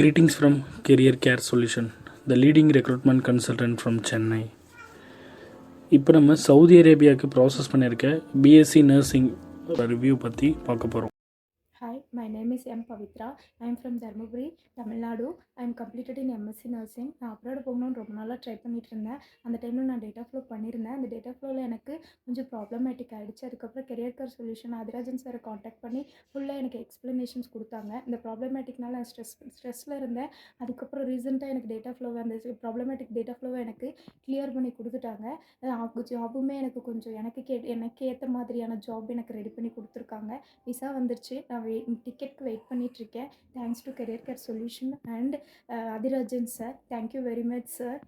Greetings from Career Care Solution, the leading recruitment consultant from Chennai. இப்போ நம்ம Saudi அரேபியாவுக்கு process பண்ணியிருக்க BSc nursing review பற்றி பார்க்க போகிறோம். Hi, my name is M. Pavitra. I am from Dharmaburi, Tamil Nadu. I am completed in MSc Nursing. நான் abroad போகணும்னு ரொம்ப நாளாக ட்ரை பண்ணிட்டு இருந்தேன். அந்த டைமில் நான் டேட்டா ஃப்ளோ பண்ணியிருந்தேன். அந்த டேட்டா ஃப்ளோவில் எனக்கு கொஞ்சம் ப்ராப்ளமேட்டிக் ஆகிடுச்சு. அதுக்கப்புறம் கெரியர் கேர் சொல்யூஷன் அதிராஜன் சாரை காண்டாக்ட் பண்ணி ஃபுல்லாக எனக்கு எக்ஸ்ப்ளனேஷன்ஸ் கொடுத்தாங்க. இந்த ப்ராப்ளமேட்டிக்னால நான் ஸ்ட்ரெஸ்ஸில் இருந்தேன். அதுக்கப்புறம் ரீசெண்டாக எனக்கு டேட்டா ஃப்ளோவை அந்த ப்ராப்ளமேட்டிக் டேட்டா ஃப்ளோவை எனக்கு கிளியர் பண்ணி கொடுத்துட்டாங்க. ஜாபுமே எனக்கு கொஞ்சம் எனக்கு ஏற்ற மாதிரியான ஜாப் எனக்கு ரெடி பண்ணி கொடுத்துருக்காங்க. விசா வந்துருச்சு. நான் டிக்கெட்க்கு வெயிட் பண்ணிகிட்ருக்கேன். Thanks to career care solution and Athirajan sir. Thank you very much sir.